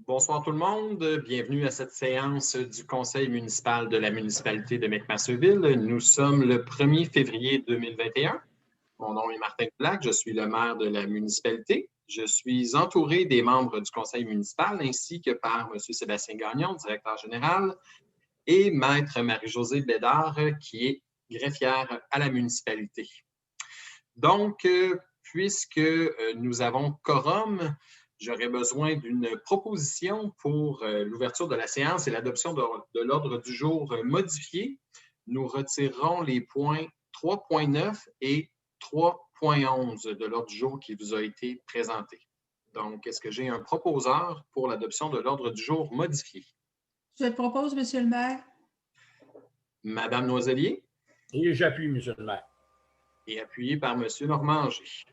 Bonsoir tout le monde, bienvenue à cette séance du Conseil municipal de la municipalité de McMasterville. Nous sommes le 1er février 2021. Mon nom est Martin Black, je suis le maire de la municipalité. Je suis entouré des membres du conseil municipal ainsi que par M. Sébastien Gagnon, directeur général, et Maître Marie-Josée Bédard, qui est greffière à la municipalité. Donc, puisque nous avons quorum, j'aurais besoin d'une proposition pour l'ouverture de la séance et l'adoption de l'ordre du jour modifié. Nous retirerons les points 3.9 et 3.11 de l'ordre du jour qui vous a été présenté. Donc, est-ce que j'ai un proposeur pour l'adoption de l'ordre du jour modifié? Je le propose, Monsieur le maire. Madame Noiselier? Et j'appuie, Monsieur le maire. Et appuyé par Monsieur Normandger.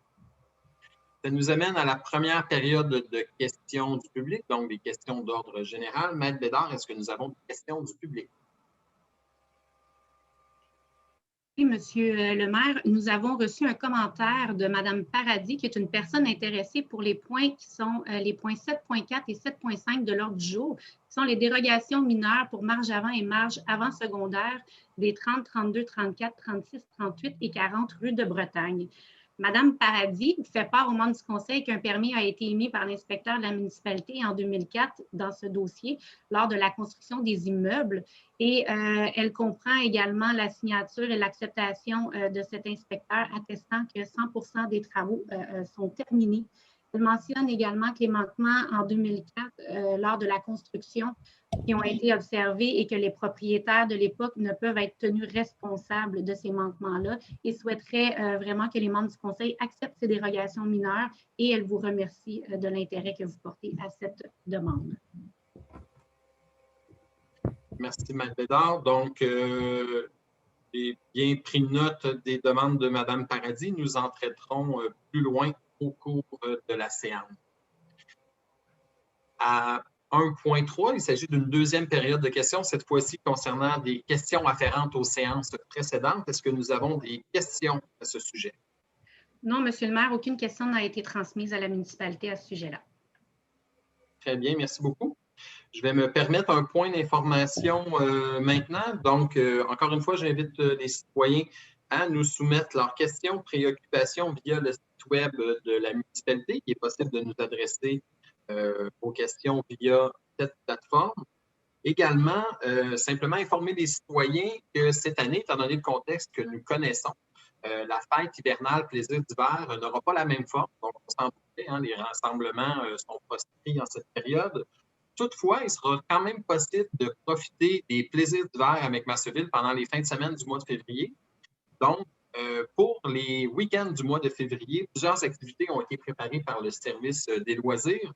Ça nous amène à la première période de questions du public, donc des questions d'ordre général. Maître Bédard, est-ce que nous avons des questions du public? Oui, Monsieur le maire, nous avons reçu un commentaire de Mme Paradis, qui est une personne intéressée pour les points qui sont les points 7.4 et 7.5 de l'ordre du jour, qui sont les dérogations mineures pour marge avant et marge avant secondaire des 30, 32, 34, 36, 38 et 40 rue de Bretagne. Madame Paradis fait part au membre du conseil qu'un permis a été émis par l'inspecteur de la municipalité en 2004 dans ce dossier lors de la construction des immeubles et elle comprend également la signature et l'acceptation de cet inspecteur attestant que 100% des travaux sont terminés. Elle mentionne également que les manquements en 2004 lors de la construction qui ont été observés et que les propriétaires de l'époque ne peuvent être tenus responsables de ces manquements-là et souhaiterait vraiment que les membres du conseil acceptent ces dérogations mineures et elle vous remercie de l'intérêt que vous portez à cette demande. Merci, Mme Bédard. Donc, j'ai bien pris note des demandes de Mme Paradis. Nous en traiterons plus loin au cours de la séance. À 1.3, il s'agit d'une deuxième période de questions, cette fois-ci concernant des questions afférentes aux séances précédentes. Est-ce que nous avons des questions à ce sujet? Non, Monsieur le maire, aucune question n'a été transmise à la municipalité à ce sujet-là. Très bien, merci beaucoup. Je vais me permettre un point d'information maintenant. Donc, encore une fois, j'invite les citoyens à nous soumettre leurs questions, préoccupations via le site web de la municipalité. Il est possible de nous adresser vos questions via cette plateforme. Également, simplement informer les citoyens que cette année, étant donné le contexte que nous connaissons, la fête hivernale Plaisir d'hiver n'aura pas la même forme. Donc, on s'en doutait, hein, les rassemblements sont proscrits en cette période. Toutefois, il sera quand même possible de profiter des plaisirs d'hiver à McMasterville pendant les fins de semaine du mois de février. Donc, pour les week-ends du mois de février, plusieurs activités ont été préparées par le service des loisirs.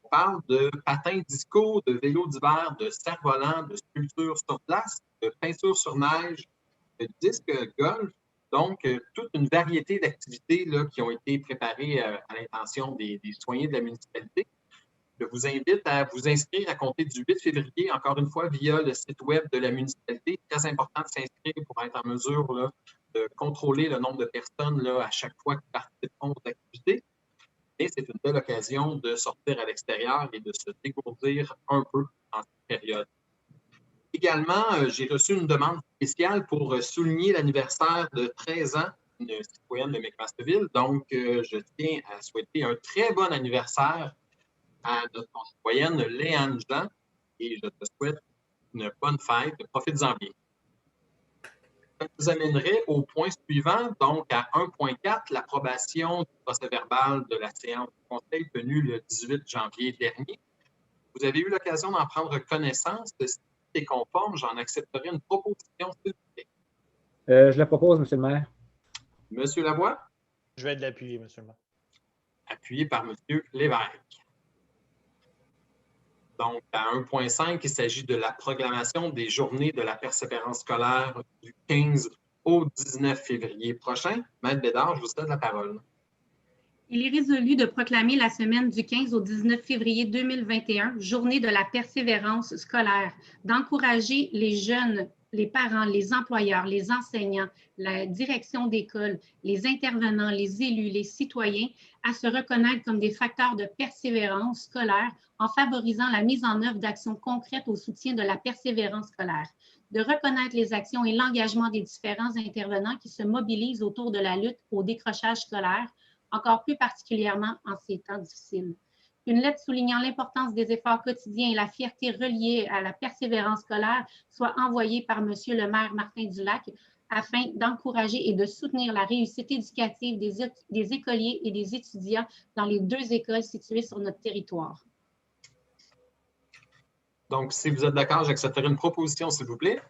On parle de patins disco, de vélos d'hiver, de cerfs-volants, de sculptures sur place, de peinture sur neige, de disques golf. Donc, toute une variété d'activités là, qui ont été préparées à l'intention des citoyens de la municipalité. Je vous invite à vous inscrire à compter du 8 février, encore une fois, via le site web de la municipalité. Très important de s'inscrire pour être en mesure là, de contrôler le nombre de personnes là, à chaque fois qui participeront aux activités. Et c'est une belle occasion de sortir à l'extérieur et de se dégourdir un peu en cette période. Également, j'ai reçu une demande spéciale pour souligner l'anniversaire de 13 ans d'une citoyenne de McMasterville. Donc, je tiens à souhaiter un très bon anniversaire à notre concitoyenne Léane Jean et je te souhaite une bonne fête. Profites-en bien. Ça nous amènerait au point suivant, donc à 1.4, l'approbation du procès-verbal de la séance du conseil tenue le 18 janvier dernier. Vous avez eu l'occasion d'en prendre connaissance. Si c'est conforme, j'en accepterai une proposition, s'il vous plaît. Je la propose, Monsieur le maire. Monsieur Lavoie? Je vais l'appuyer, Monsieur le maire. Appuyé par Monsieur Lévesque. Donc, à 1.5, il s'agit de la proclamation des journées de la persévérance scolaire du 15 au 19 février prochain. Maître Bédard, je vous cède la parole. Il est résolu de proclamer la semaine du 15 au 19 février 2021, journée de la persévérance scolaire, d'encourager les jeunes les parents, les employeurs, les enseignants, la direction d'école, les intervenants, les élus, les citoyens à se reconnaître comme des facteurs de persévérance scolaire en favorisant la mise en œuvre d'actions concrètes au soutien de la persévérance scolaire, de reconnaître les actions et l'engagement des différents intervenants qui se mobilisent autour de la lutte au décrochage scolaire, encore plus particulièrement en ces temps difficiles. Une lettre soulignant l'importance des efforts quotidiens et la fierté reliée à la persévérance scolaire soit envoyée par M. le maire Martin Dulac afin d'encourager et de soutenir la réussite éducative des écoliers et des étudiants dans les 2 écoles situées sur notre territoire. Donc, si vous êtes d'accord, j'accepterai une proposition, s'il vous plaît.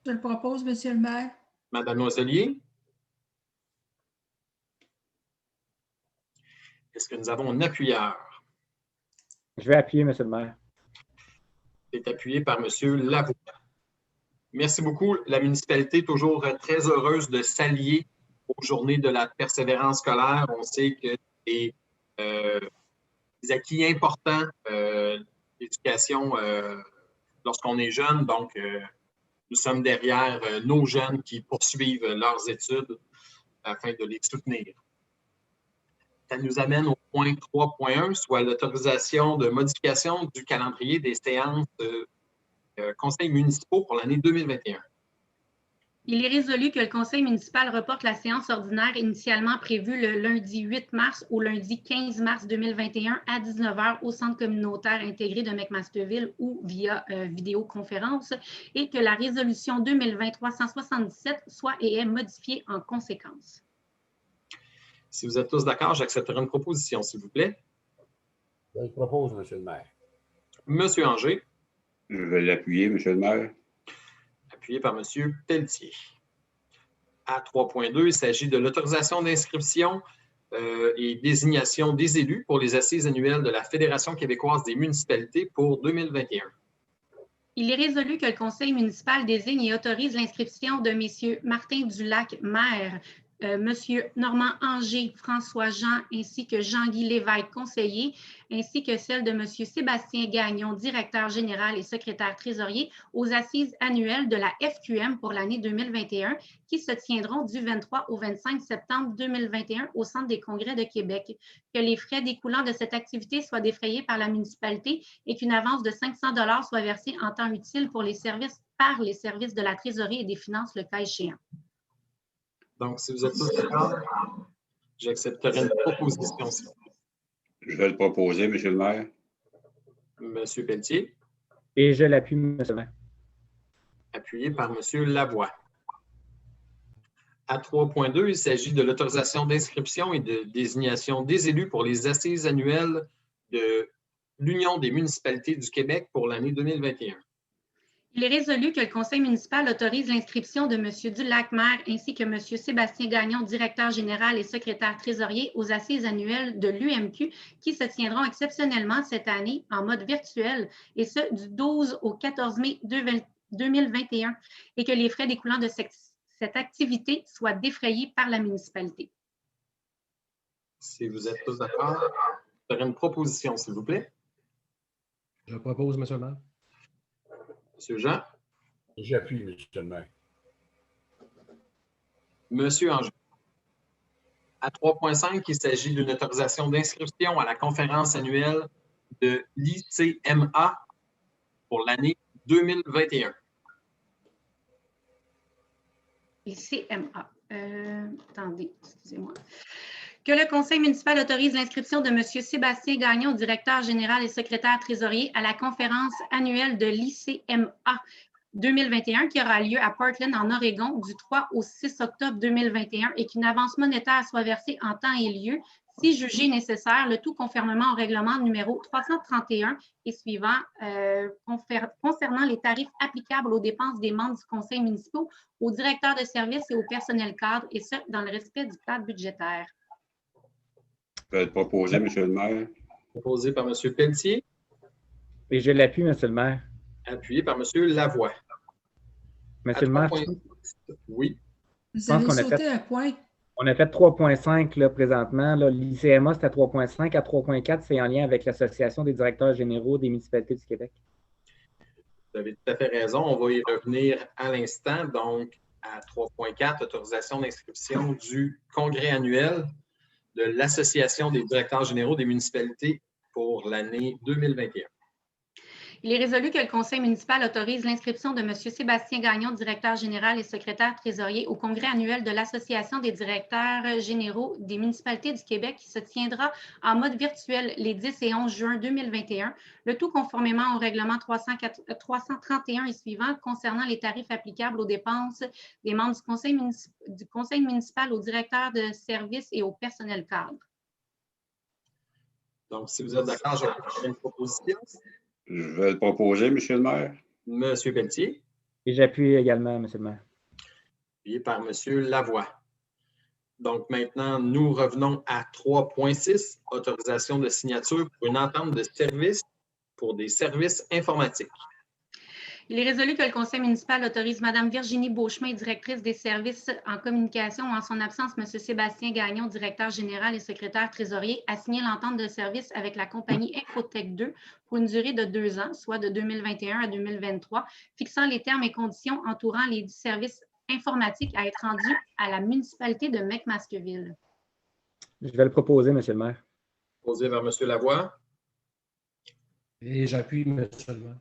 Je le propose, Monsieur le maire. Madame Noiselier. Est-ce que nous avons un appuyeur? Je vais appuyer, Monsieur le maire. C'est appuyé par Monsieur Lavoie. Merci beaucoup. La municipalité est toujours très heureuse de s'allier aux journées de la persévérance scolaire. On sait que c'est des acquis importants, l'éducation lorsqu'on est jeune. Donc, nous sommes derrière nos jeunes qui poursuivent leurs études afin de les soutenir. Ça nous amène au point 3.1, soit l'autorisation de modification du calendrier des séances de conseils municipaux pour l'année 2021. Il est résolu que le conseil municipal reporte la séance ordinaire initialement prévue le lundi 8 mars au lundi 15 mars 2021 à 19h au centre communautaire intégré de McMasterville ou via vidéoconférence et que la résolution 2020-377 soit et est modifiée en conséquence. Si vous êtes tous d'accord, j'accepterai une proposition, s'il vous plaît. Je le propose, Monsieur le maire. Monsieur Anger. Je vais l'appuyer, Monsieur le maire. Appuyé par Monsieur Pelletier. À 3.2, il s'agit de l'autorisation d'inscription et désignation des élus pour les assises annuelles de la Fédération québécoise des municipalités pour 2021. Il est résolu que le conseil municipal désigne et autorise l'inscription de M. Martin Dulac, maire, M. Normand Anger, François Jean, ainsi que Jean-Guy Lévesque, conseiller, ainsi que celle de M. Sébastien Gagnon, directeur général et secrétaire trésorier, aux assises annuelles de la FQM pour l'année 2021, qui se tiendront du 23 au 25 septembre 2021 au Centre des congrès de Québec. Que les frais découlant de cette activité soient défrayés par la municipalité et qu'une avance de 500 $ soit versée en temps utile pour les services par les services de la trésorerie et des finances, le cas échéant. Donc, si vous êtes tous d'accord, j'accepterai une proposition. Je vais le proposer, Monsieur le maire. Monsieur Pelletier. Et je l'appuie, Monsieur le maire. Appuyé par Monsieur Lavoie. À 3.2, il s'agit de l'autorisation d'inscription et de désignation des élus pour les assises annuelles de l'Union des municipalités du Québec pour l'année 2021. Il est résolu que le conseil municipal autorise l'inscription de M. Dulac, maire, ainsi que M. Sébastien Gagnon, directeur général et secrétaire trésorier aux assises annuelles de l'UMQ qui se tiendront exceptionnellement cette année en mode virtuel, et ce, du 12 au 14 mai 2021, et que les frais découlant de cette activité soient défrayés par la municipalité. Si vous êtes tous d'accord, je ferai une proposition, s'il vous plaît. Je propose, Monsieur le maire. Monsieur Jean. J'appuie, Monsieur le maire. Monsieur Anger. À 3.5, il s'agit d'une autorisation d'inscription à la conférence annuelle de l'ICMA pour l'année 2021. ICMA. Attendez, excusez-moi. Que le conseil municipal autorise l'inscription de M. Sébastien Gagnon, directeur général et secrétaire trésorier, à la conférence annuelle de l'ICMA 2021 qui aura lieu à Portland, en Oregon, du 3 au 6 octobre 2021 et qu'une avance monétaire soit versée en temps et lieu, si jugé nécessaire, le tout conformément au règlement numéro 331 et suivant concernant les tarifs applicables aux dépenses des membres du conseil municipal, aux directeurs de services et au personnel cadre, et ce, dans le respect du cadre budgétaire. Je vais le proposer, Monsieur le maire. Proposé par M. Pelletier. Et je l'appuie, Monsieur le maire. Appuyé par M. Lavoie. Monsieur le maire, oui. Vous avez sauté un point. On a fait 3.5 présentement. L'ICMA, c'était 3.5. À 3.4, c'est en lien avec l'Association des directeurs généraux des municipalités du Québec. Vous avez tout à fait raison. On va y revenir à l'instant. Donc, à 3.4, autorisation d'inscription du congrès annuel de l'Association des directeurs généraux des municipalités pour l'année 2021. Il est résolu que le conseil municipal autorise l'inscription de M. Sébastien Gagnon, directeur général et secrétaire trésorier au congrès annuel de l'Association des directeurs généraux des municipalités du Québec qui se tiendra en mode virtuel les 10 et 11 juin 2021, le tout conformément au règlement 331 et suivant concernant les tarifs applicables aux dépenses des membres du conseil municipal, aux directeurs de services et au personnel cadre. Donc, si vous êtes d'accord, je vais faire une proposition. Je vais le proposer, M. le maire. Monsieur Pelletier. Et j'appuie également, M. le maire. Appuyé par M. Lavoie. Donc, maintenant, nous revenons à 3.6, autorisation de signature pour une entente de service pour des services informatiques. Il est résolu que le conseil municipal autorise Mme Virginie Beauchemin, directrice des services en communication, ou en son absence, M. Sébastien Gagnon, directeur général et secrétaire trésorier, à signer l'entente de service avec la compagnie Infotech 2 pour une durée de 2 ans, soit de 2021 à 2023, fixant les termes et conditions entourant les services informatiques à être rendus à la municipalité de McMasterville. Je vais le proposer, M. le maire. Proposé vers M. Lavoie. Et j'appuie, M. le maire.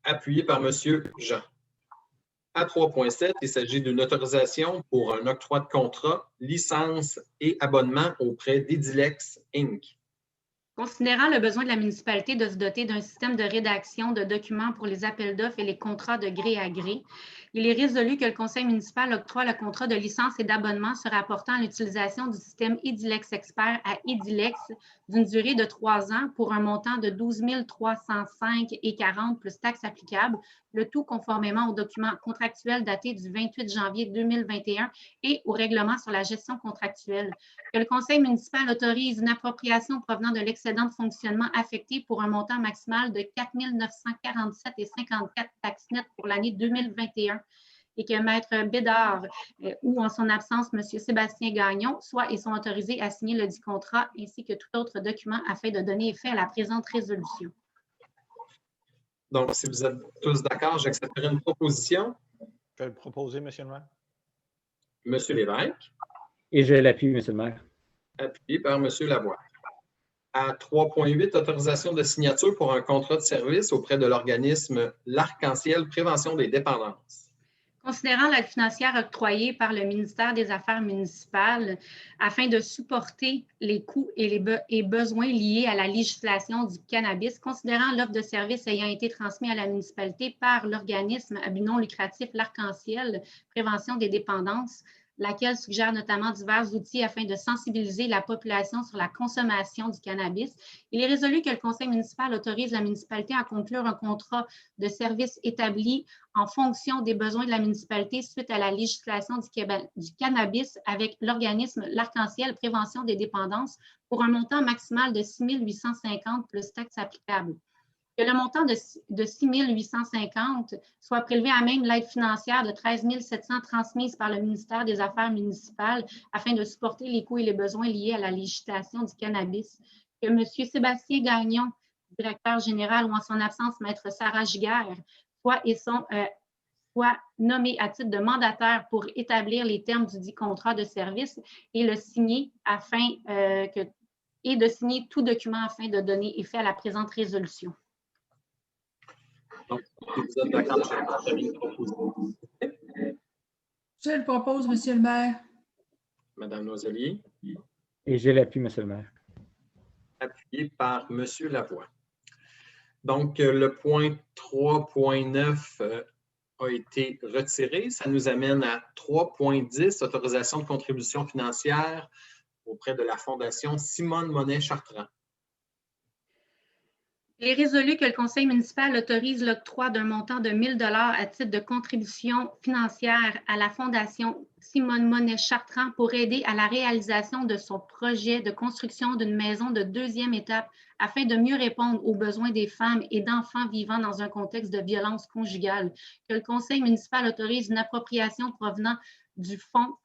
Appuyé par M. Jean. À 3.7, il s'agit d'une autorisation pour un octroi de contrat, licence et abonnement auprès d'Edilex Inc. Considérant le besoin de la municipalité de se doter d'un système de rédaction de documents pour les appels d'offres et les contrats de gré à gré, il est résolu que le conseil municipal octroie le contrat de licence et d'abonnement se rapportant à l'utilisation du système Edilex Expert à Edilex d'une durée de 3 ans pour un montant de 12 305,40 plus taxes applicables, le tout conformément aux documents contractuels datés du 28 janvier 2021 et au règlement sur la gestion contractuelle. Que le conseil municipal autorise une appropriation provenant de l'excédent de fonctionnement affecté pour un montant maximal de 4 947,54 taxes nettes pour l'année 2021 et que Maître Bédard ou en son absence, M. Sébastien Gagnon, soit et sont autorisés à signer le dit contrat ainsi que tout autre document afin de donner effet à la présente résolution. Donc, si vous êtes tous d'accord, j'accepterai une proposition. Je vais le proposer, M. le maire. M. Lévesque. Et je l'appuie, M. le maire. Appuyé par M. Lavoie. À 3.8, autorisation de signature pour un contrat de service auprès de l'organisme L'Arc-en-Ciel Prévention des dépendances. Considérant l'aide financière octroyée par le ministère des Affaires municipales afin de supporter les coûts et les besoins liés à la législation du cannabis, considérant l'offre de service ayant été transmise à la municipalité par l'organisme à but non lucratif L'Arc-en-Ciel Prévention des dépendances, laquelle suggère notamment divers outils afin de sensibiliser la population sur la consommation du cannabis. Il est résolu que le conseil municipal autorise la municipalité à conclure un contrat de service établi en fonction des besoins de la municipalité suite à la législation du cannabis avec l'organisme L'Arc-en-Ciel Prévention des dépendances pour un montant maximal de 6 850 plus taxes applicables. Que le montant de 6 850 soit prélevé à même l'aide financière de 13 700 transmise par le ministère des Affaires municipales afin de supporter les coûts et les besoins liés à la législation du cannabis. Que M. Sébastien Gagnon, directeur général ou en son absence, Maître Sarah Giguère, soit nommé à titre de mandataire pour établir les termes du dit contrat de service et le signer et de signer tout document afin de donner effet à la présente résolution. Donc, si vous êtes d'accord, je vais une proposition. Je le propose, M. le maire. Mme Noiselier. Et je l'appuie, M. le maire. Appuyé par M. Lavoie. Donc, le point 3.9 a été retiré. Ça nous amène à 3.10, autorisation de contribution financière auprès de la Fondation Simone Monet-Chartrand. Il est résolu que le conseil municipal autorise l'octroi d'un montant de 1 000 $ à titre de contribution financière à la Fondation Simone Monet-Chartrand pour aider à la réalisation de son projet de construction d'une maison de 2e étape afin de mieux répondre aux besoins des femmes et d'enfants vivant dans un contexte de violence conjugale. Que le conseil municipal autorise une appropriation provenant du fonds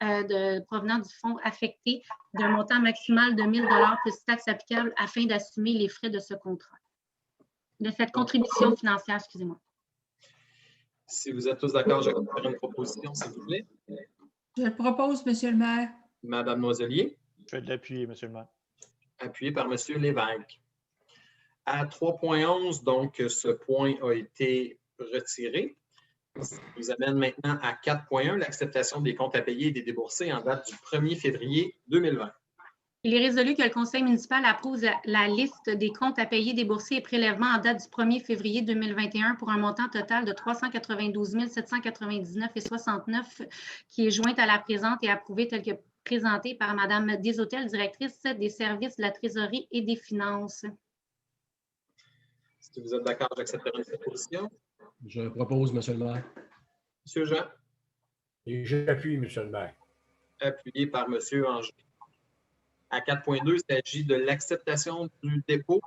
affecté d'un montant maximal de 1 000 $ plus taxes applicables afin d'assumer les frais de ce contrat. De cette contribution financière, excusez-moi. Si vous êtes tous d'accord, je vais faire une proposition, s'il vous plaît. Je le propose, Monsieur le maire. Madame Noiselier, Je vais l'appuyer, Monsieur le maire. appuyé par Monsieur Lévesque. À 3.11, donc, ce point a été retiré. Ça nous amène maintenant à 4.1, l'acceptation des comptes à payer et des déboursés en date du 1er février 2020. Il est résolu que le conseil municipal approuve la liste des comptes à payer, déboursés et prélèvements en date du 1er février 2021 pour un montant total de 392 799,69 qui est jointe à la présente et approuvée telle que présentée par Mme Deshôtels, directrice des services de la trésorerie et des finances. Si vous êtes d'accord, j'accepterai une proposition. Je le propose, Monsieur le maire. Monsieur Jean, Et j'appuie, Monsieur le maire. appuyé par Monsieur Anger. À 4.2, il s'agit de l'acceptation du dépôt,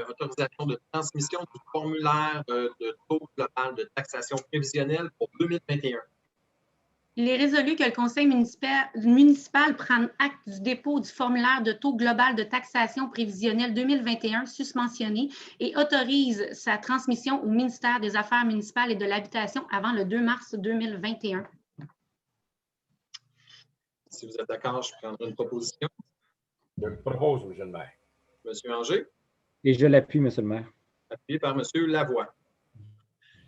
autorisation de transmission du formulaire de taux global de taxation prévisionnelle pour 2021. Il est résolu que le conseil municipal prenne acte du dépôt du formulaire de taux global de taxation prévisionnelle 2021 susmentionné et autorise sa transmission au ministère des Affaires municipales et de l'Habitation avant le 2 mars 2021. Si vous êtes d'accord, je prendrai une proposition. Je le propose, Monsieur le maire. Monsieur Anger, Et je l'appuie, Monsieur le maire. appuyé par Monsieur Lavoie.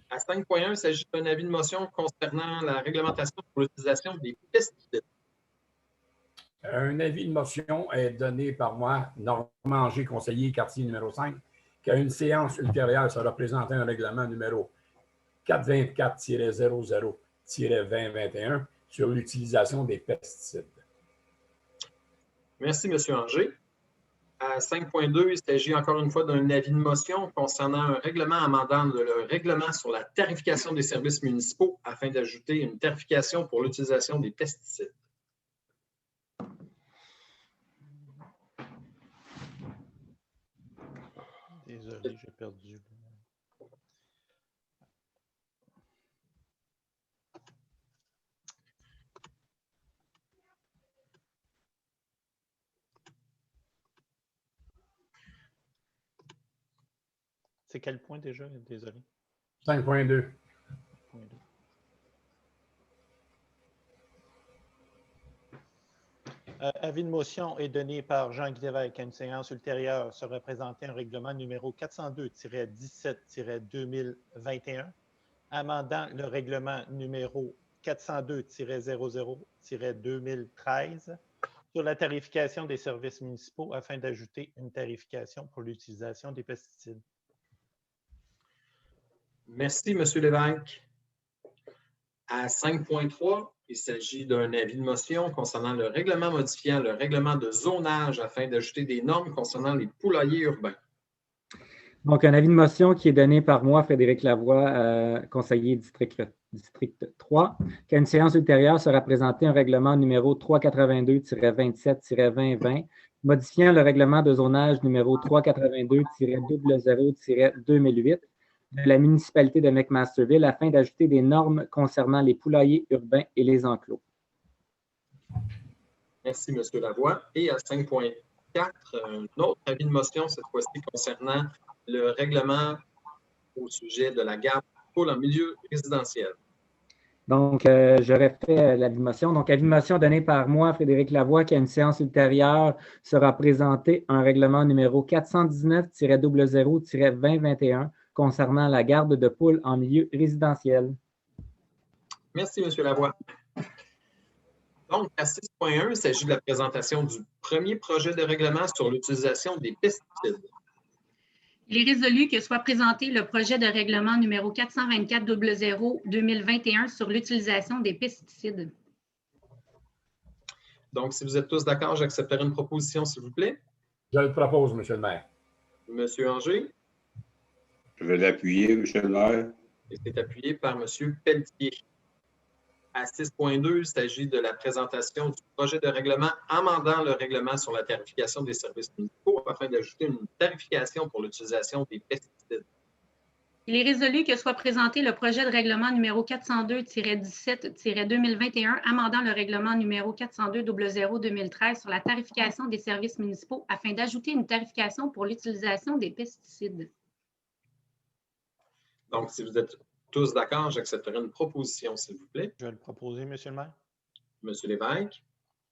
À 5.1, il s'agit d'un avis de motion concernant la réglementation pour l'utilisation des pesticides. Un avis de motion est donné par moi, Normand Anger, conseiller quartier numéro 5, qu'à une séance ultérieure sera présenté un règlement numéro 424-00-2021 sur l'utilisation des pesticides. Merci, Monsieur Anger. À 5.2, il s'agit encore une fois d'un avis de motion concernant un règlement amendant le règlement sur la tarification des services municipaux afin d'ajouter une tarification pour l'utilisation des pesticides. Désolé, j'ai perdu. C'est quel point déjà? Désolé. 5.2. Point 2. Avis de motion est donné par Jean-Guy Lévesque. À une séance ultérieure sera présenté un règlement numéro 402-17-2021, amendant le règlement numéro 402-00-2013 sur la tarification des services municipaux afin d'ajouter une tarification pour l'utilisation des pesticides. Merci, M. Lévesque. À 5.3, il s'agit d'un avis de motion concernant le règlement modifiant le règlement de zonage afin d'ajouter des normes concernant les poulaillers urbains. Donc, un avis de motion qui est donné par moi, Frédéric Lavoie, conseiller district 3, qu'à une séance ultérieure sera présenté un règlement numéro 382-27-2020, modifiant le règlement de zonage numéro 382-00-2008 de la municipalité de McMasterville afin d'ajouter des normes concernant les poulaillers urbains et les enclos. Merci, M. Lavoie. Et à 5.4, un autre avis de motion, cette fois-ci concernant le règlement au sujet de la garde de poules en milieu résidentiel. Donc, j'aurais fait l'avis de motion. Donc, avis de motion donné par moi, Frédéric Lavoie, qu'à une séance ultérieure sera présenté un règlement numéro 419-00-2021 concernant la garde de poules en milieu résidentiel. Merci, M. Lavoie. Donc, à 6.1, il s'agit de la présentation du premier projet de règlement sur l'utilisation des pesticides. Il est résolu que soit présenté le projet de règlement numéro 424-00-2021 sur l'utilisation des pesticides. Donc, si vous êtes tous d'accord, j'accepterai une proposition, s'il vous plaît. Je le propose, Monsieur le maire. Monsieur Anger, Je vais l'appuyer, Monsieur le maire. et c'est appuyé par Monsieur Pelletier. À 6.2, il s'agit de la présentation du projet de règlement amendant le règlement sur la tarification des services municipaux afin d'ajouter une tarification pour l'utilisation des pesticides. Il est résolu que soit présenté le projet de règlement numéro 402-17-2021 amendant le règlement numéro 402-00-2013 sur la tarification des services municipaux afin d'ajouter une tarification pour l'utilisation des pesticides. Donc, si vous êtes tous d'accord, j'accepterai une proposition, s'il vous plaît. Je vais le proposer, Monsieur le maire. Monsieur Lévesque,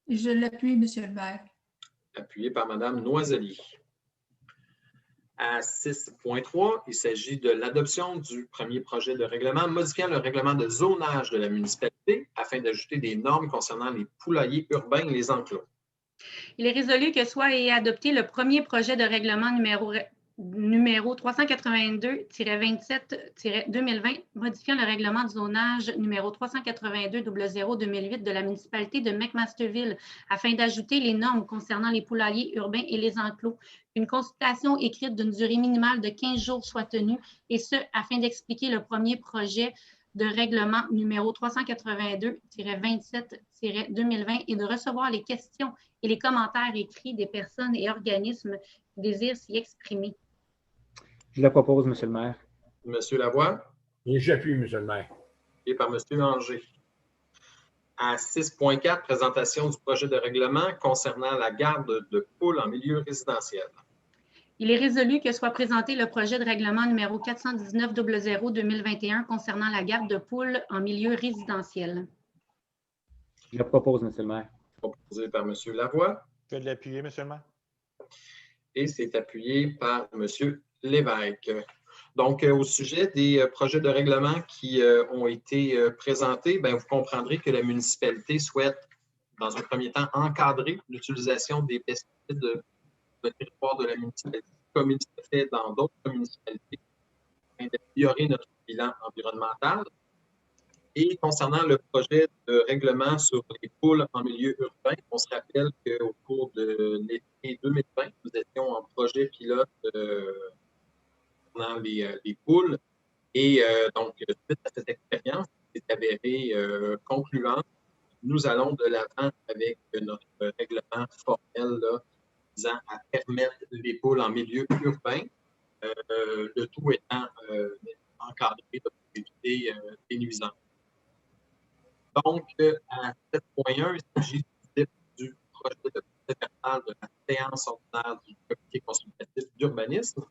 Je l'appuie, Monsieur le maire. appuyé par Madame Noiselier. À 6.3, il s'agit de l'adoption du premier projet de règlement modifiant le règlement de zonage de la municipalité afin d'ajouter des normes concernant les poulaillers urbains et les enclos. Il est résolu que soit adopté le premier projet de règlement numéro 382-27-2020, modifiant le règlement de zonage numéro 382-00-2008 de la municipalité de McMasterville afin d'ajouter les normes concernant les poulaillers urbains et les enclos. Une consultation écrite d'une durée minimale de 15 jours soit tenue, et ce, afin d'expliquer le premier projet de règlement numéro 382-27-2020 et de recevoir les questions et les commentaires écrits des personnes et organismes qui désirent s'y exprimer. Je le propose, Monsieur le maire. Monsieur Lavoie, Et j'appuie, Monsieur le maire. et par Monsieur Anger. À 6.4, présentation du projet de règlement concernant la garde de poules en milieu résidentiel. Il est résolu que soit présenté le projet de règlement numéro 419-00-2021 concernant la garde de poules en milieu résidentiel. Je le propose, Monsieur le maire. Proposé par Monsieur Lavoie Je vais l'appuyer, Monsieur le maire. et c'est appuyé par Monsieur Lévesque. Donc, au sujet des projets de règlement qui ont été présentés, bien, vous comprendrez que la municipalité souhaite, dans un premier temps, encadrer l'utilisation des pesticides sur le territoire de la municipalité, comme il se fait dans d'autres municipalités, afin d'améliorer notre bilan environnemental. Et concernant le projet de règlement sur les poules en milieu urbain, on se rappelle qu'au cours de l'été 2020, nous étions en projet pilote dans les poules. Et donc, suite à cette expérience qui s'est avérée concluante, nous allons de l'avant avec notre règlement formel là, visant à permettre les poules en milieu urbain, le tout étant encadré pour éviter des nuisances. Donc, à 7.1, il s'agit du projet de procès verbal de la séance ordinaire du comité consultatif d'urbanisme.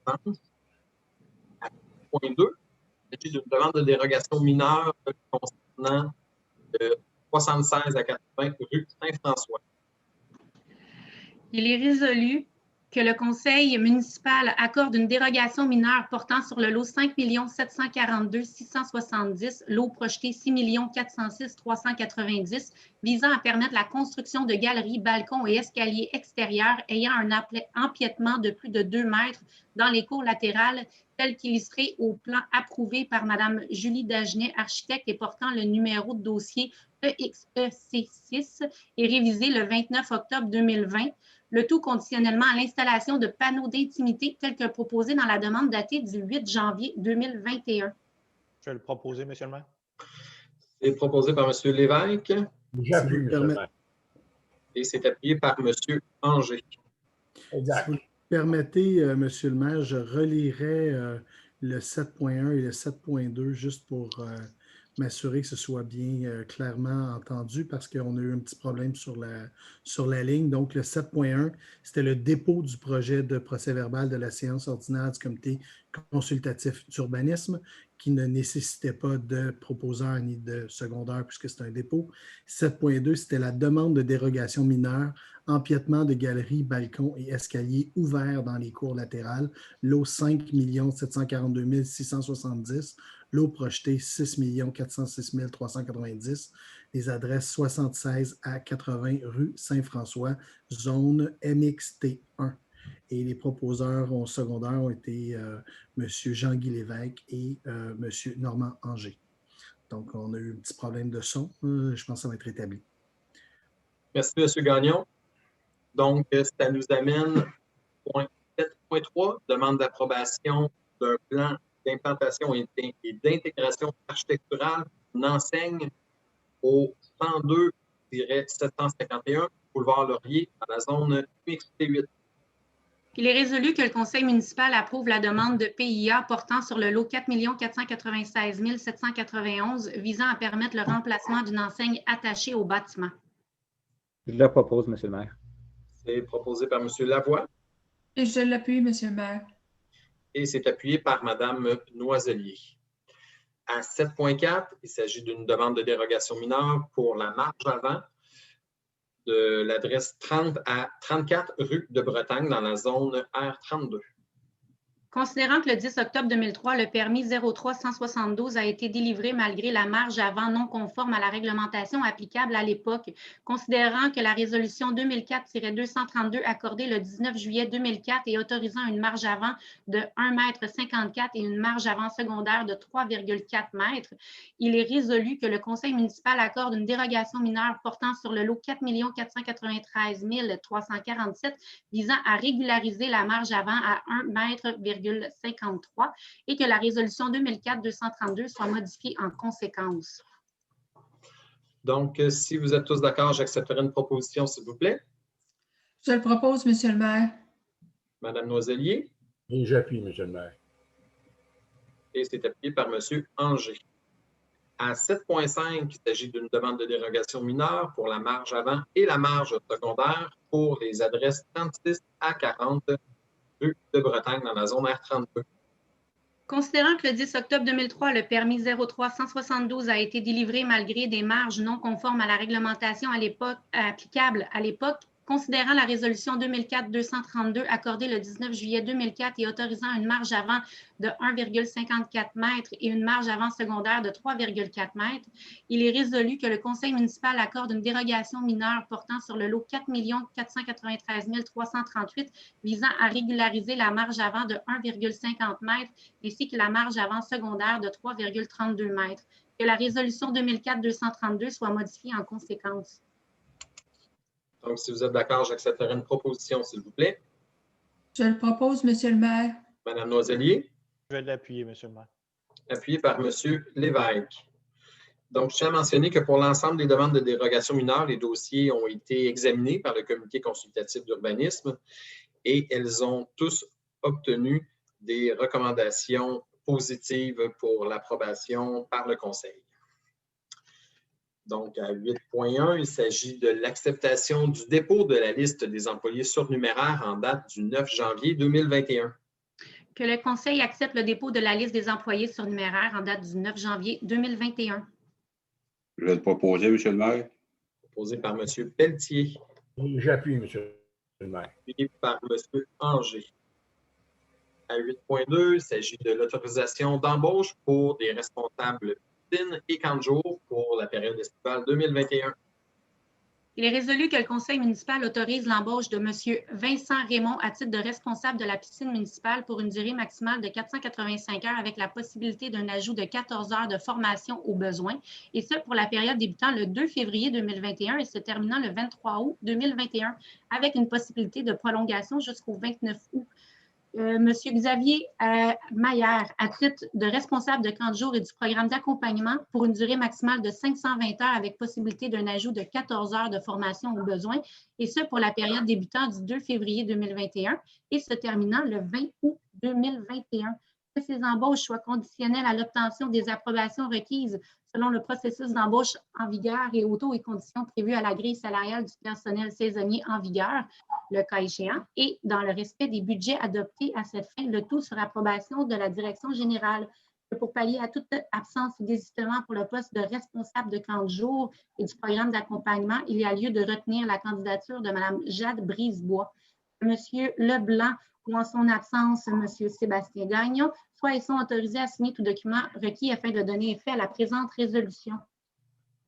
À 7.2, il s'agit d'une demande de dérogation mineure concernant 76 à 80 rue Saint-François. Il est résolu que le conseil municipal accorde une dérogation mineure portant sur le lot 5 742 670, lot projeté 6 406 390, visant à permettre la construction de galeries, balcons et escaliers extérieurs ayant un empiètement de plus de 2 mètres dans les cours latérales, tel qu'illustré au plan approuvé par Mme Julie Dagenet, architecte, et portant le numéro de dossier EXEC6 et révisé le 29 octobre 2020. Le tout conditionnellement à l'installation de panneaux d'intimité tels que proposé dans la demande datée du 8 janvier 2021. Je vais le proposer, Monsieur le maire. C'est proposé par M. Lévesque J'appuie, Monsieur le maire. et c'est appuyé par M. Anger. Exact. Si vous le permettez, Monsieur le maire, je relirai le 7.1 et le 7.2 juste pour m'assurer que ce soit bien clairement entendu parce qu'on a eu un petit problème sur la ligne. Donc, le 7.1, c'était le dépôt du projet de procès-verbal de la séance ordinaire du comité consultatif d'urbanisme qui ne nécessitait pas de proposeur ni de secondaire puisque c'est un dépôt. 7.2, c'était la demande de dérogation mineure, empiètement de galeries, balcons et escaliers ouverts dans les cours latérales, lot 5 742 670, lot projeté 6 406 390, les adresses 76 à 80 rue Saint-François, zone MXT1. Et les proposeurs au secondaire ont été M. Jean-Guy Lévesque et M. Normand Anger. Donc, on a eu un petit problème de son. Je pense que ça va être rétabli. Merci, M. Gagnon. Donc, ça nous amène point 7.3, demande d'approbation d'un plan d'implantation et d'intégration architecturale d'une enseigne au 102-751 boulevard Laurier dans la zone MXT8. Il est résolu que le conseil municipal approuve la demande de PIA portant sur le lot 4 496 791 visant à permettre le remplacement d'une enseigne attachée au bâtiment. Je le propose, Monsieur le maire. C'est proposé par M. Lavoie Et je l'appuie, Monsieur le maire. et c'est appuyé par Mme Noiselier. À 7.4, il s'agit d'une demande de dérogation mineure pour la marge avant de l'adresse 30 à 34 rue de Bretagne dans la zone R32. Considérant que le 10 octobre 2003, le permis 03-172 a été délivré malgré la marge avant non conforme à la réglementation applicable à l'époque, considérant que la résolution 2004-232 accordée le 19 juillet 2004 et autorisant une marge avant de 1,54 m et une marge avant secondaire de 3,4 m, il est résolu que le conseil municipal accorde une dérogation mineure portant sur le lot 4 493 347 visant à régulariser la marge avant à 1,53 m et que la résolution 2004-232 soit modifiée en conséquence. Donc, si vous êtes tous d'accord, j'accepterai une proposition, s'il vous plaît. Je le propose, Monsieur le maire. Madame Noiselier. Et j'appuie, Monsieur le maire. Et c'est appuyé par Monsieur Anger. À 7.5, il s'agit d'une demande de dérogation mineure pour la marge avant et la marge secondaire pour les adresses 36 à 40 rue de Bretagne dans la zone R32. Considérant que le 10 octobre 2003, le permis 03-172 a été délivré malgré des marges non conformes à la réglementation applicable à l'époque, considérant la résolution 2004-232 accordée le 19 juillet 2004 et autorisant une marge avant de 1,54 m et une marge avant secondaire de 3,4 m, il est résolu que le conseil municipal accorde une dérogation mineure portant sur le lot 4 493 338 visant à régulariser la marge avant de 1,50 m ainsi que la marge avant secondaire de 3,32 m. Que la résolution 2004-232 soit modifiée en conséquence. Donc, si vous êtes d'accord, j'accepterai une proposition, s'il vous plaît. Je le propose, Monsieur le maire. Madame Noiselier. Je vais l'appuyer, Monsieur le maire. Appuyé par Monsieur Lévesque. Donc, je tiens à mentionner que pour l'ensemble des demandes de dérogation mineure, les dossiers ont été examinés par le comité consultatif d'urbanisme et elles ont tous obtenu des recommandations positives pour l'approbation par le conseil. Donc, à 8.1, il s'agit de l'acceptation du dépôt de la liste des employés surnuméraires en date du 9 janvier 2021. Que le conseil accepte le dépôt de la liste des employés surnuméraires en date du 9 janvier 2021. Je vais le proposer, Monsieur le maire. Proposé par M. Pelletier. Et j'appuie, Monsieur le maire. Appuyé par M. Anger. À 8.2, il s'agit de l'autorisation d'embauche pour des responsables piscine et camp de jour pour la période estivale 2021. Il est résolu que le conseil municipal autorise l'embauche de M. Vincent Raymond à titre de responsable de la piscine municipale pour une durée maximale de 485 heures avec la possibilité d'un ajout de 14 heures de formation au besoin, et ce pour la période débutant le 2 février 2021 et se terminant le 23 août 2021, avec une possibilité de prolongation jusqu'au 29 août. Monsieur Xavier Maillard, à titre de responsable de camp de jour et du programme d'accompagnement pour une durée maximale de 520 heures avec possibilité d'un ajout de 14 heures de formation au besoin, et ce pour la période débutant du 2 février 2021 et se terminant le 20 août 2021. Que ces embauches soient conditionnelles à l'obtention des approbations requises selon le processus d'embauche en vigueur et aux taux et conditions prévus à la grille salariale du personnel saisonnier en vigueur, le cas échéant, et dans le respect des budgets adoptés à cette fin, le tout sur approbation de la direction générale. Pour pallier à toute absence ou désistement pour le poste de responsable de camp de jour et du programme d'accompagnement, il y a lieu de retenir la candidature de Mme Jade Brisebois. M. Leblanc, ou en son absence, M. Sébastien Gagnon, soit ils sont autorisés à signer tout document requis afin de donner effet à la présente résolution.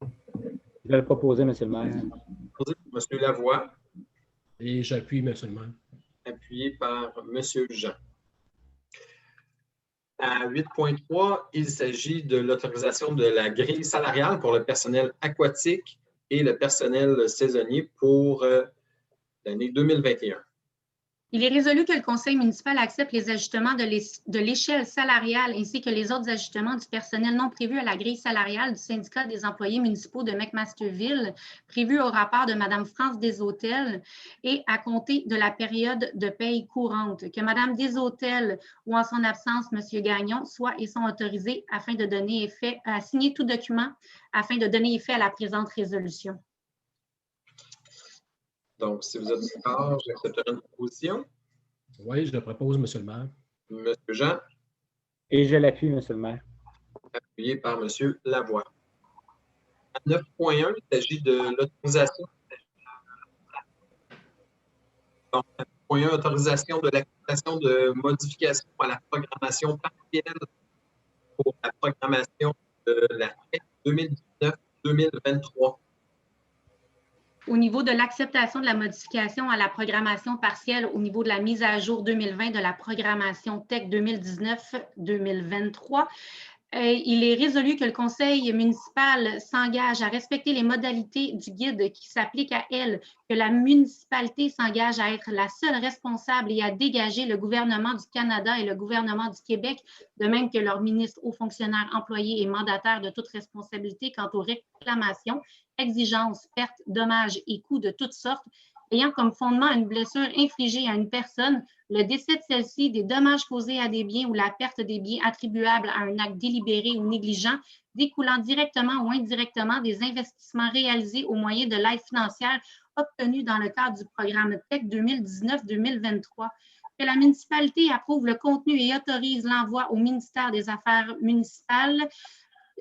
Je vais le proposer, Monsieur le maire. Proposé par M. Lavoie. Et j'appuie, Monsieur le maire. Appuyé par M. Jean. À 8.3, il s'agit de l'autorisation de la grille salariale pour le personnel aquatique et le personnel saisonnier pour l'année 2021. Il est résolu que le conseil municipal accepte les ajustements de l'échelle salariale ainsi que les autres ajustements du personnel non prévus à la grille salariale du syndicat des employés municipaux de McMasterville, prévus au rapport de Mme France Deshôtels et à compter de la période de paye courante. Que Mme Deshôtels ou en son absence, M. Gagnon, soient et sont autorisés afin de donner effet à signer tout document afin de donner effet à la présente résolution. Donc, si vous êtes d'accord, j'accepterai une proposition. Oui, je le propose, Monsieur le maire. M. Jean, Et je l'appuie, M. le maire. appuyé par M. Lavoie. À 9.1, il s'agit de l'autorisation. Donc, à 9.1, autorisation de l'acceptation de modifications à la programmation partielle pour la programmation de la TEC 2019-2023. Au niveau de l'acceptation de la modification à la programmation partielle au niveau de la mise à jour 2020 de la programmation TEC 2019-2023, il est résolu que le conseil municipal s'engage à respecter les modalités du guide qui s'applique à elle, que la municipalité s'engage à être la seule responsable et à dégager le gouvernement du Canada et le gouvernement du Québec, de même que leurs ministres, hauts fonctionnaires, employés et mandataires de toute responsabilité quant aux réclamations, exigences, pertes, dommages et coûts de toutes sortes, ayant comme fondement une blessure infligée à une personne, le décès de celle-ci, des dommages causés à des biens ou la perte des biens attribuables à un acte délibéré ou négligent, découlant directement ou indirectement des investissements réalisés au moyen de l'aide financière obtenue dans le cadre du programme TEC 2019-2023. Que la municipalité approuve le contenu et autorise l'envoi au ministère des Affaires municipales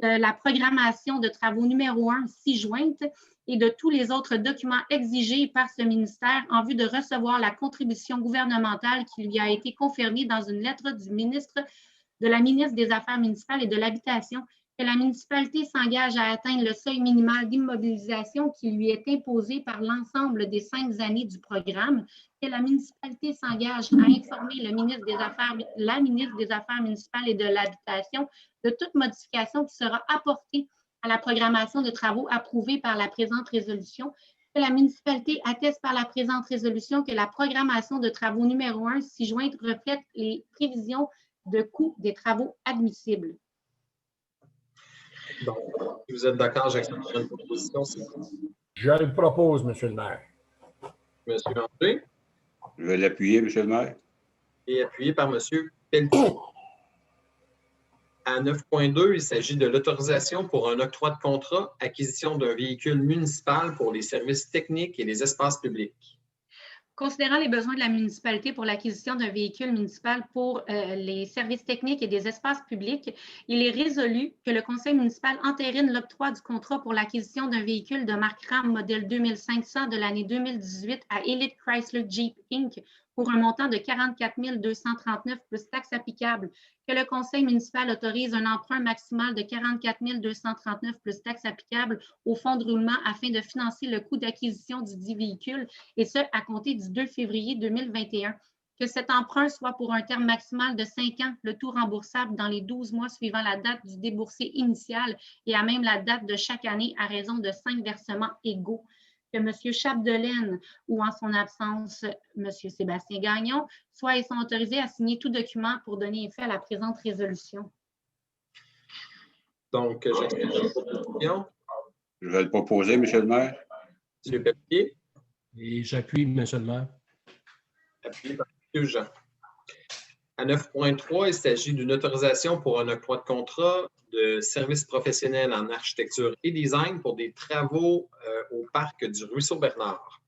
la programmation de travaux numéro 1 ci-jointe et de tous les autres documents exigés par ce ministère en vue de recevoir la contribution gouvernementale qui lui a été confirmée dans une lettre du ministre de la ministre des Affaires municipales et de l'Habitation, que la municipalité s'engage à atteindre le seuil minimal d'immobilisation qui lui est imposé par l'ensemble des 5 années du programme, que la municipalité s'engage à informer le ministre des Affaires, la ministre des Affaires municipales et de l'Habitation de toute modification qui sera apportée à la programmation de travaux approuvée par la présente résolution, que la municipalité atteste par la présente résolution que la programmation de travaux numéro 1 ci-jointe reflète les prévisions de coûts des travaux admissibles. Donc, si vous êtes d'accord, j'accepte une proposition. Je le propose, M. le maire. M. André. Je vais l'appuyer, M. le maire. Et appuyé par M. Pelletier. À 9.2, il s'agit de l'autorisation pour un octroi de contrat, acquisition d'un véhicule municipal pour les services techniques et les espaces publics. Considérant les besoins de la municipalité pour l'acquisition d'un véhicule municipal pour les services techniques et des espaces publics, il est résolu que le conseil municipal entérine l'octroi du contrat pour l'acquisition d'un véhicule de marque RAM modèle 2500 de l'année 2018 à Elite Chrysler Jeep Inc. pour un montant de 44 239 plus taxes applicables, que le conseil municipal autorise un emprunt maximal de 44 239 plus taxes applicables au fonds de roulement afin de financer le coût d'acquisition du dit véhicule, et ce, à compter du 2 février 2021. Que cet emprunt soit pour un terme maximal de 5 ans, le tout remboursable dans les 12 mois suivant la date du déboursé initial et à même la date de chaque année à raison de 5 versements égaux. Que M. Chapdelaine ou en son absence, M. Sébastien Gagnon, soient et sont autorisés à signer tout document pour donner effet à la présente résolution. Donc, j'accepte la proposition. Je vais le proposer, M. le maire. M. Pelletier. Et j'appuie, M. le maire. Appuyé par M. Jean. À 9.3, il s'agit d'une autorisation pour un octroi de contrat de services professionnels en architecture et design pour des travaux au parc du Ruisseau-Bernard.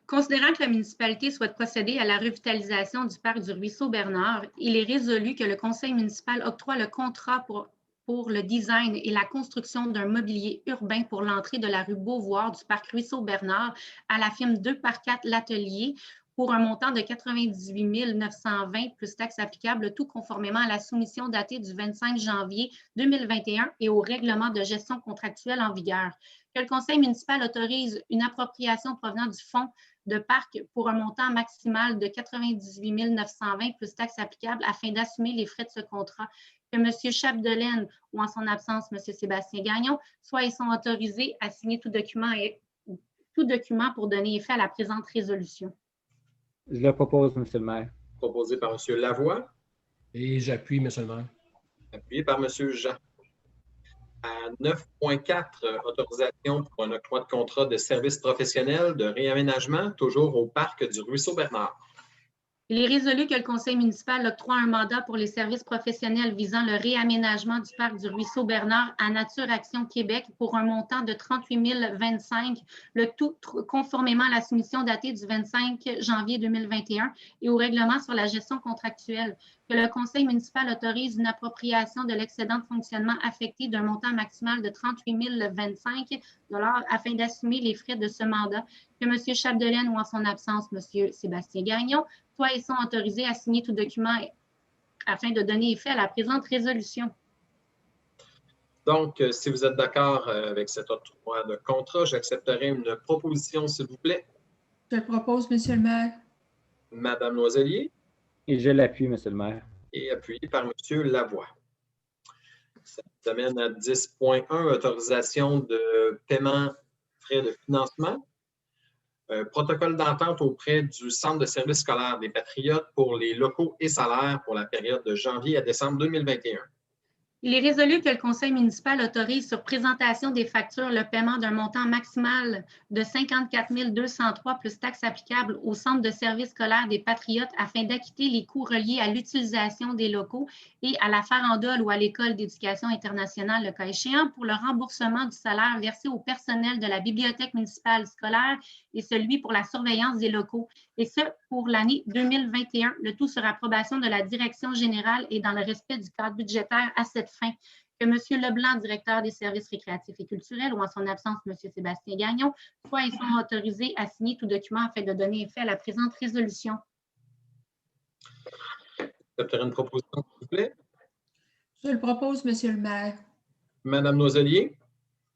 Considérant que la municipalité souhaite procéder à la revitalisation du parc du Ruisseau-Bernard, il est résolu que le conseil municipal octroie le contrat pour le design et la construction d'un mobilier urbain pour l'entrée de la rue Beauvoir du parc Ruisseau-Bernard à la firme 2x4 L'Atelier pour un montant de 98 920 plus taxes applicables, tout conformément à la soumission datée du 25 janvier 2021 et au règlement de gestion contractuelle en vigueur. Que le conseil municipal autorise une appropriation provenant du fonds de parc pour un montant maximal de 98 920 plus taxes applicables afin d'assumer les frais de ce contrat. Que M. Chapdelaine ou en son absence, M. Sébastien Gagnon, soient et sont autorisés à signer tout document pour donner effet à la présente résolution. Je le propose, M. le maire. Proposé par M. Lavoie. Et j'appuie, M. le maire. Appuyé par M. Jean. À 9.4, autorisation pour un octroi de contrat de services professionnels de réaménagement, toujours au parc du Ruisseau-Bernard. Il est résolu que le conseil municipal octroie un mandat pour les services professionnels visant le réaménagement du parc du Ruisseau Bernard à Nature Action Québec pour un montant de 38 025, le tout conformément à la soumission datée du 25 janvier 2021 et au règlement sur la gestion contractuelle. Que le conseil municipal autorise une appropriation de l'excédent de fonctionnement affecté d'un montant maximal de 38 025 afin d'assumer les frais de ce mandat. Que M. Chapdelaine ou en son absence, M. Sébastien Gagnon, soient et sont autorisés à signer tout document afin de donner effet à la présente résolution. Donc, si vous êtes d'accord avec cet octroi de contrat, j'accepterai une proposition, s'il vous plaît. Je le propose, Monsieur le maire. Madame Noiselier. Et je l'appuie, Monsieur le maire. Et appuyé par Monsieur Lavoie. Ça nous amène à 10.1, autorisation de paiement frais de financement. Protocole d'entente auprès du Centre de services scolaires des Patriotes pour les locaux et salaires pour la période de janvier à décembre 2021. Il est résolu que le conseil municipal autorise sur présentation des factures le paiement d'un montant maximal de 54 203 plus taxes applicables au Centre de services scolaires des Patriotes afin d'acquitter les coûts reliés à l'utilisation des locaux et à la farandole ou à l'École d'éducation internationale, le cas échéant, pour le remboursement du salaire versé au personnel de la bibliothèque municipale scolaire et celui pour la surveillance des locaux, et ce pour l'année 2021, le tout sur approbation de la direction générale et dans le respect du cadre budgétaire à cette fin. Que M. Leblanc, directeur des services récréatifs et culturels, ou en son absence, M. Sébastien Gagnon, soient et sont autorisés à signer tout document afin de donner effet à la présente résolution. J'accepterai une proposition, s'il vous plaît. Je le propose, Monsieur le maire. Madame Noiselier.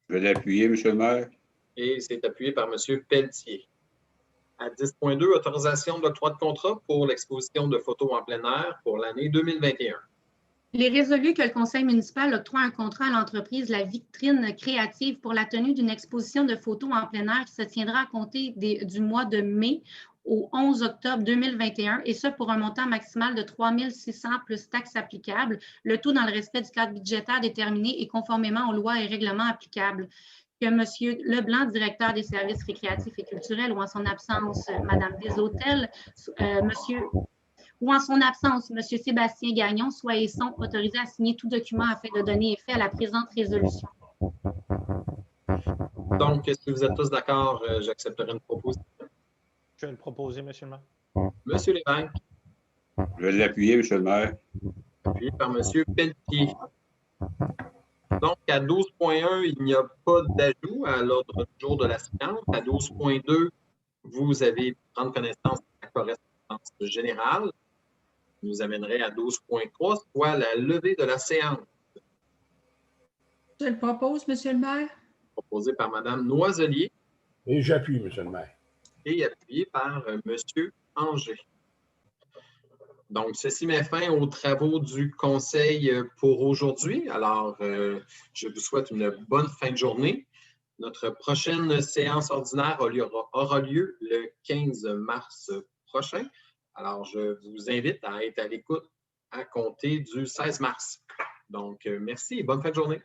Je vais l'appuyer, M. le maire. Et c'est appuyé par M. Pelletier. À 10.2, autorisation d'octroi de contrat pour l'exposition de photos en plein air pour l'année 2021. Il est résolu que le conseil municipal octroie un contrat à l'entreprise La Vitrine Créative pour la tenue d'une exposition de photos en plein air qui se tiendra à compter du mois de mai au 11 octobre 2021, et ce pour un montant maximal de 3 600 plus taxes applicables, le tout dans le respect du cadre budgétaire déterminé et conformément aux lois et règlements applicables. Que M. Leblanc, directeur des services récréatifs et culturels, ou en son absence, Mme Deshôtels, ou en son absence, M. Sébastien Gagnon, soient et sont autorisés à signer tout document afin de donner effet à la présente résolution. Donc, si vous êtes tous d'accord, j'accepterai une proposition. Je vais le proposer, M. le maire. M. Lévesque. Je vais l'appuyer, M. le maire. Appuyé par M. Pelletier. Donc, à 12.1, il n'y a pas d'ajout à l'ordre du jour de la séance. À 12.2, vous avez prendre connaissance de la correspondance générale. Nous amènerait à 12.3, soit la levée de la séance. Je le propose, Monsieur le maire. Proposé par Mme Noiselier. Et j'appuie, M. le maire. Et appuyé par M. Anger. Donc, ceci met fin aux travaux du Conseil pour aujourd'hui. Alors, je vous souhaite une bonne fin de journée. Notre prochaine séance ordinaire aura lieu le 15 mars prochain. Alors, je vous invite à être à l'écoute à compter du 16 mars. Donc, merci et bonne fin de journée.